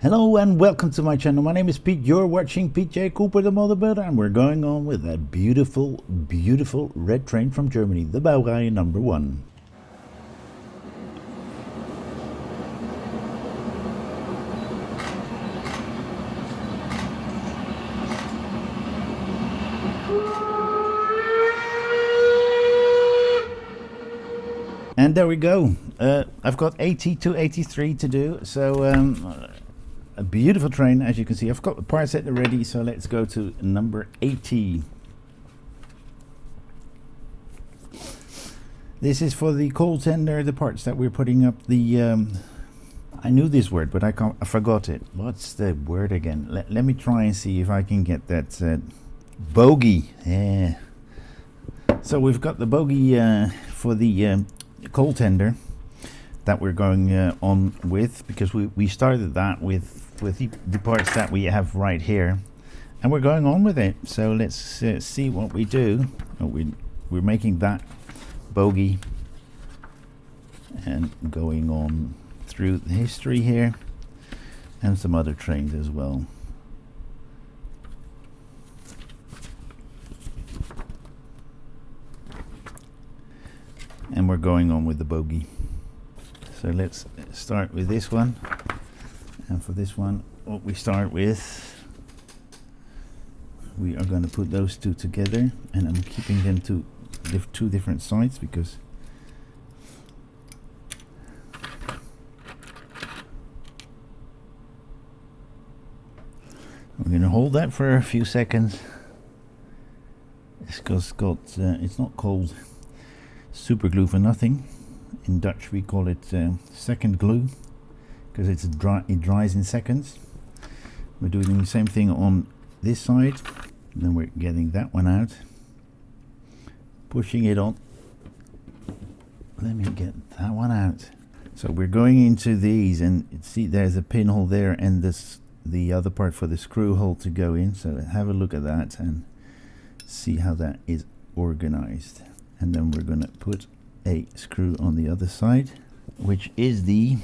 Hello and welcome to my channel. My name is Pete. You're watching Pete J. Cooper the Model Builder, and we're going on with that beautiful, beautiful red train from Germany, the Baureihe-01. And there we go. I've got 80 to 83 to do, so a beautiful train, as you can see. I've got the part set ready, so let's go to number 80. This is for the coal tender, the parts that we're putting up the... I knew this word, but I forgot it. What's the word again? Let me try and see if I can get that. Bogie. Yeah. So we've got the bogie for the coal tender that we're going on with, because we started that with the parts that we have right here, and we're going on with it. So let's see what we do. We're making that bogie and going on through the history here and some other trains as well. And we're going on with the bogie. So let's start with this one. And for this one, what we start with, we are going to put those two together, and I'm keeping them to two different sides because we're going to hold that for a few seconds. It's not called super glue for nothing. In Dutch we call it second glue, because it dries in seconds. We're doing the same thing on this side, and then we're getting that one out, pushing it on. Let me get that one out. So we're going into these, and see there's a pinhole there, and the other part for the screw hole to go in. So have a look at that and see how that is organized. And then we're going to put a screw on the other side, which is the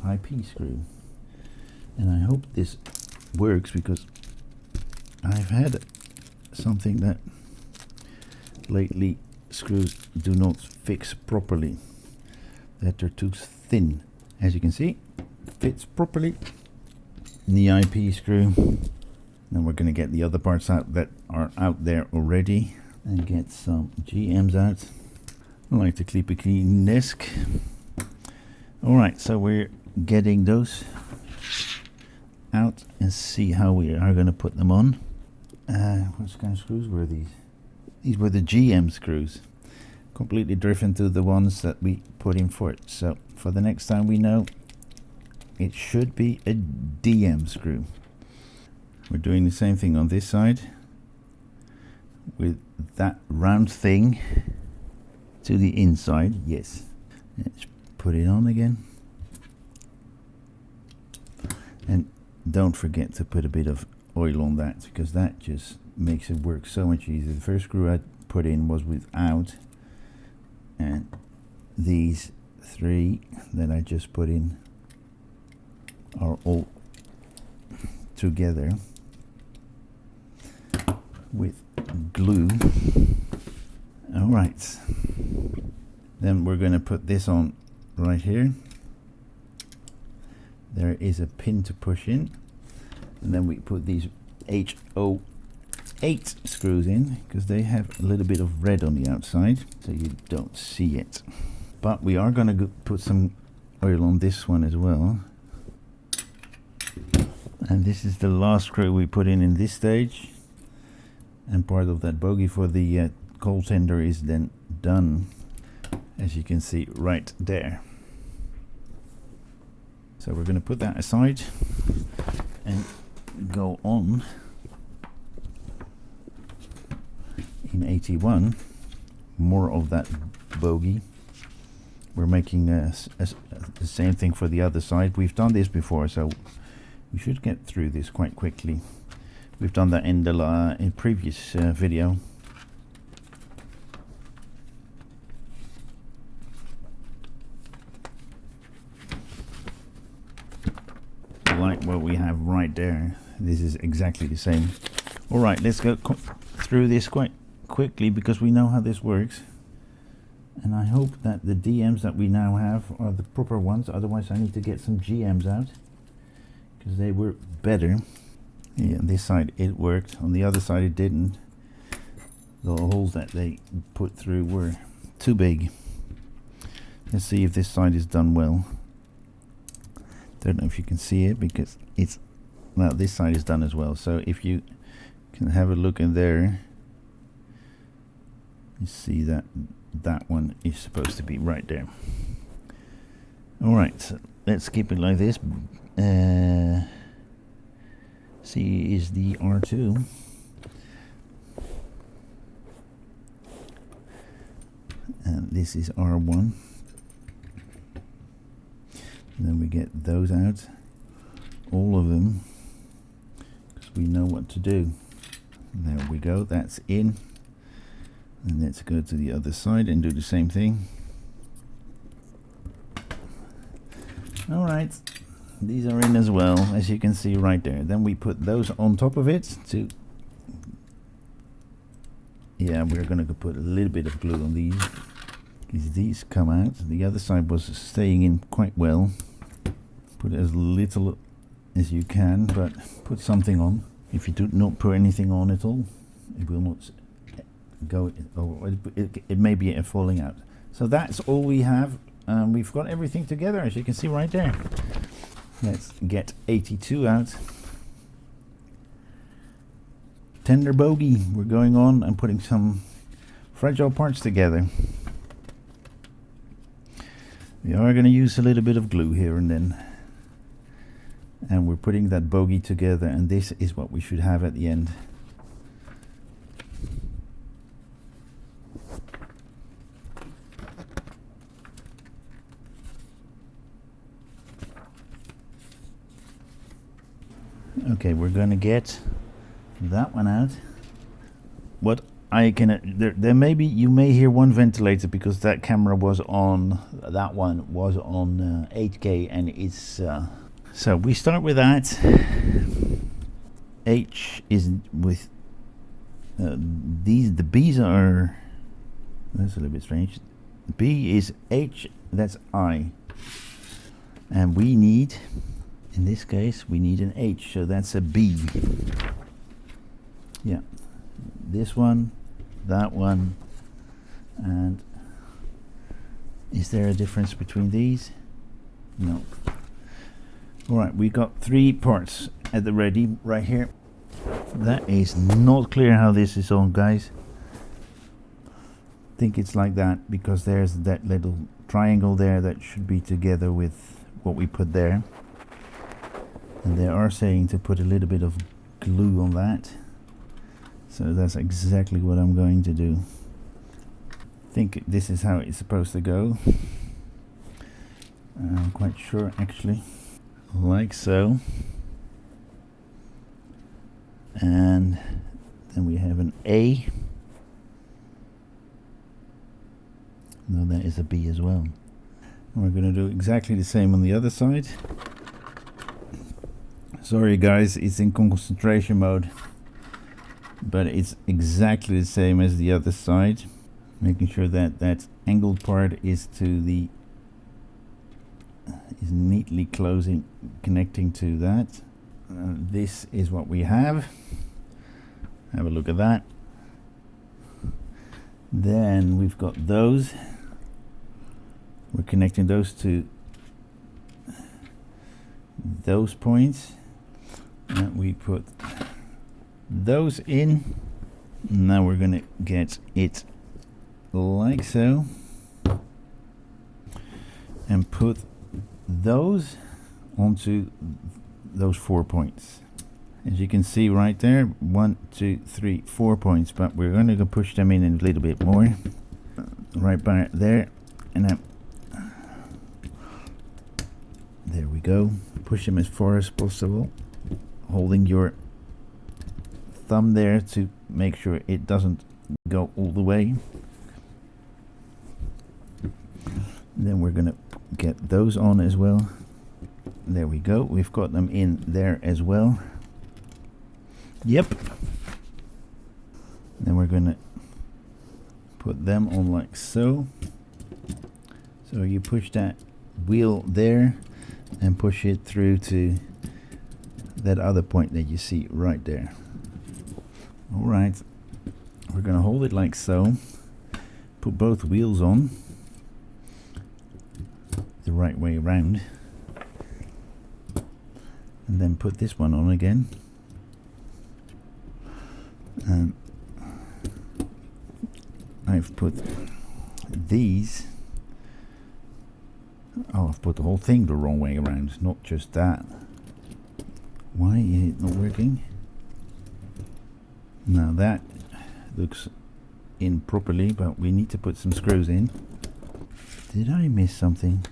IP screw. And I hope this works, because I've had something that lately screws do not fix properly, that they're too thin. As you can see, fits properly in the IP screw. Then we're going to get the other parts out that are out there already, and get some GMs out. I like to keep a clean desk. Alright, so we're getting those out and see how we are going to put them on. What kind of screws were these? These were the GM screws, completely different to the ones that we put in for it. So for the next time, we know it should be a DM screw. We're doing the same thing on this side with that round thing to the inside. Yes, let's put it on again, and don't forget to put a bit of oil on that, because that just makes it work so much easier. The first screw I put in was without, and these three that I just put in are all together with glue. Alright, then we're going to put this on right here. There is a pin to push in, and then we put these HO8 screws in, because they have a little bit of red on the outside, so you don't see it. But we are going to put some oil on this one as well. And this is the last screw we put in this stage, and part of that bogie for the coal tender is then done, as you can see right there. So we're going to put that aside and go on in 81. More of that bogie. We're making the same thing for the other side. We've done this before, so we should get through this quite quickly. We've done that in the previous video. like what we have right there. This is exactly the same. All right, let's go through this quite quickly because we know how this works. And I hope that the DMs that we now have are the proper ones. Otherwise I need to get some GMs out because they work better. Yeah, on this side it worked. On the other side it didn't. The holes that they put through were too big. Let's see if this side is done well. Don't know if you can see it because it's, well, this side is done as well. So if you can have a look in there, you see that that one is supposed to be right there. All right, so let's keep it like this. C is the R2. And this is R1. And then we get those out, all of them, because we know what to do. There we go, that's in. And let's go to the other side and do the same thing. All right, these are in as well, as you can see right there. Then we put those on top of it to, yeah, we're gonna go put a little bit of glue on these, because these come out. The other side was staying in quite well. Put as little as you can, but put something on. If you do not put anything on at all, it will not go, or it may be falling out. So that's all we have. We've got everything together, as you can see right there. Let's get 82 out. Tender Bogie. We're going on and putting some fragile parts together. We are going to use a little bit of glue here and then. And we're putting that Bogie together, and this is what we should have at the end. Okay, we're going to get that one out. What I can, there may be, you may hear one ventilator because that camera was on, that one was on 8K, and it's so we start with that. H is with these, the B's are, that's a little bit strange. B is H, that's I, and we need, in this case we need an H, so that's a B. Yeah, this one, that one, and is there a difference between these? No. Alright, we got 3 parts at the ready right here. That is not clear how this is on, guys. I think it's like that because there's that little triangle there that should be together with what we put there. And they are saying to put a little bit of glue on that. So that's exactly what I'm going to do. I think this is how it's supposed to go. I'm quite sure actually. Like so. And then we have an A. No, that is a B as well. And we're going to do exactly the same on the other side. Sorry guys, it's in concentration mode, but it's exactly the same as the other side. Making sure that that angled part is to the, is neatly closing, connecting to that. This is what we have. Have a look at that. Then we've got those. We're connecting those to those points. And we put those in. Now we're going to get it like so. And put those onto those 4 points. As you can see right there, 1, 2, 3, 4 points, but we're going to go push them in a little bit more. Right by there, and then there we go. Push them as far as possible, holding your thumb there to make sure it doesn't go all the way. And then we're going to get those on as well. There we go, we've got them in there as well. Yep. Then we're gonna put them on like so. So you push that wheel there and push it through to that other point that you see right there. Alright, we're gonna hold it like so, put both wheels on the right way around, and then put this one on again. And I've put these, oh, I've put the whole thing the wrong way around, not just that. Why is it not working? Now that looks in properly, but we need to put some screws in. Did I miss something?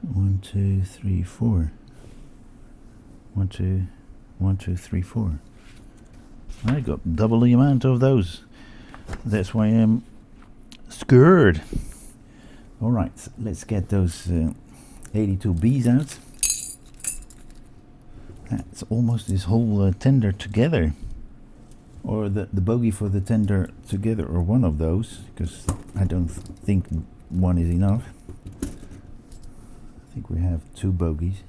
1, 2, 3, 4. 1, 2, 1, 2, 3, 4. I got double the amount of those. That's why I'm scared. Alright, let's get those 82Bs out. That's almost this whole tender together. Or the bogie for the tender together, or one of those, because I don't think one is enough. I think we have 2 bogies.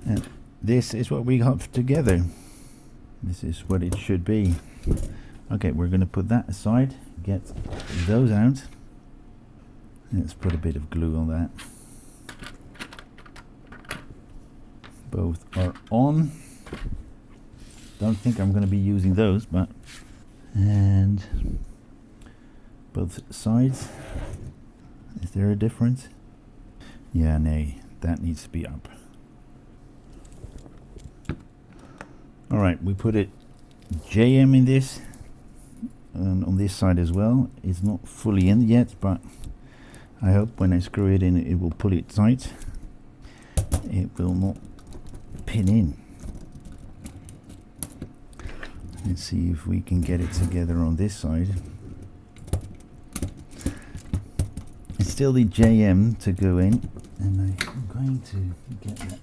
And this is what we got together. This is what it should be. Okay, we're going to put that aside, get those out. Let's put a bit of glue on that. Both are on. Don't think I'm going to be using those, but... And both sides. Is there a difference? Yeah, nay, that needs to be up. Alright, we put it JM in this, and on this side as well. It's not fully in yet, but I hope when I screw it in it will pull it tight. It will not pin in. Let's see if we can get it together on this side. It's still the JM to go in, and I'm going to get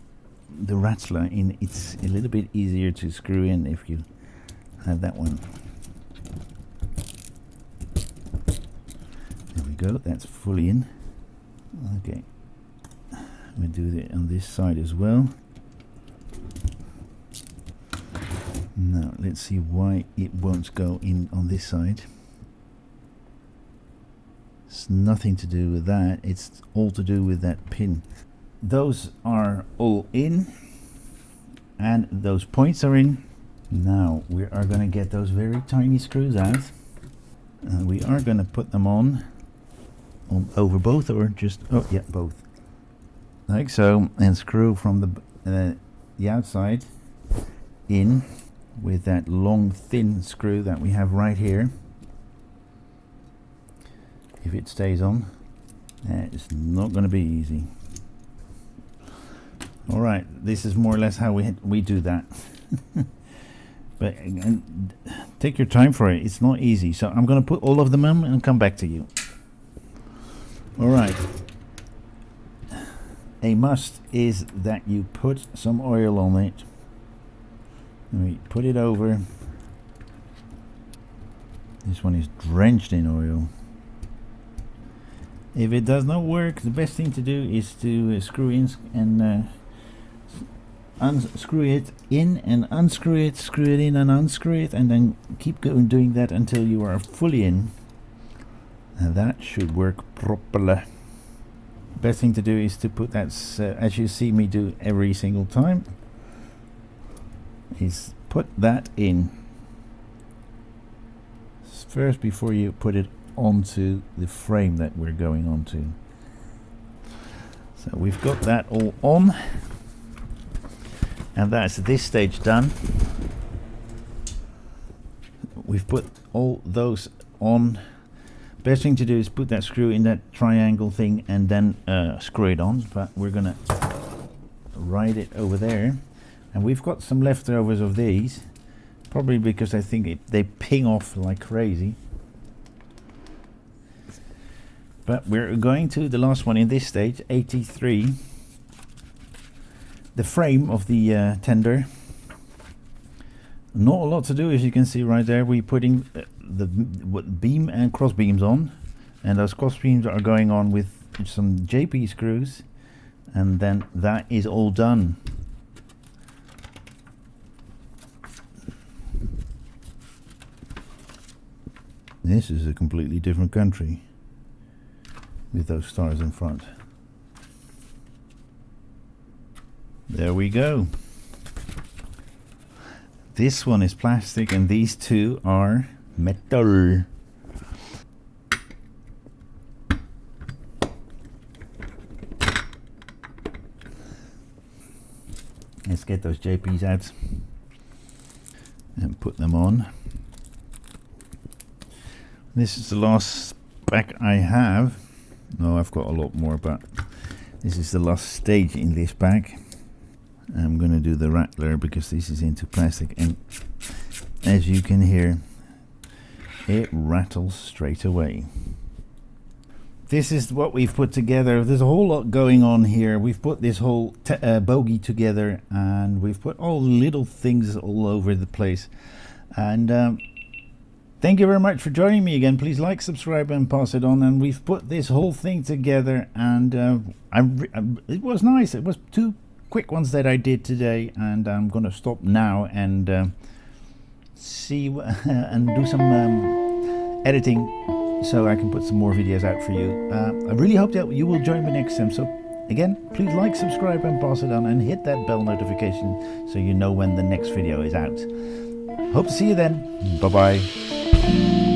the rattler in. It's a little bit easier to screw in if you have that one. There we go, that's fully in. Okay, we'll do it on this side as well. Now let's see why it won't go in on this side. It's nothing to do with that, it's all to do with that pin. Those are all in, and those points are in. Now we are going to get those very tiny screws out, and we are going to put them on over both, or just, oh yeah, both, like so, and screw from the outside in with that long thin screw that we have right here. If it stays on, it's not going to be easy. Alright, this is more or less how we do that. But and take your time for it, it's not easy. So I'm going to put all of them on and come back to you. Alright, a must is that you put some oil on it. We put it over. This one is drenched in oil. If it does not work, the best thing to do is to screw in and unscrew it in and unscrew it, screw it in and unscrew it, and then keep going doing that until you are fully in. And that should work properly. Best thing to do is to put that, as you see me do every single time, is put that in first before you put it onto the frame that we're going onto. So we've got that all on, and that's this stage done. We've put all those on. Best thing to do is put that screw in that triangle thing and then screw it on, but we're gonna ride it over there. And we've got some leftovers of these, probably because I think they ping off like crazy. But we're going to the last one in this stage, 83. The frame of the tender. Not a lot to do, as you can see right there. We're putting the beam and cross beams on, and those cross beams are going on with some JP screws, and then that is all done. This is a completely different country with those stars in front. There we go. This one is plastic and these two are metal. Let's get those JPs out and put them on. This is the last back I have. No, I've got a lot more, but this is the last stage in this bag. I'm going to do the rattler because this is into plastic, and as you can hear, it rattles straight away. This is what we've put together. There's a whole lot going on here. We've put this whole bogie together, and we've put all little things all over the place. And thank you very much for joining me again. Please like, subscribe, and pass it on. And we've put this whole thing together, and it was nice. It was 2 quick ones that I did today, and I'm going to stop now and see and do some editing, so I can put some more videos out for you. I really hope that you will join me next time. So again, please like, subscribe, and pass it on, and hit that bell notification so you know when the next video is out. Hope to see you then. Bye bye.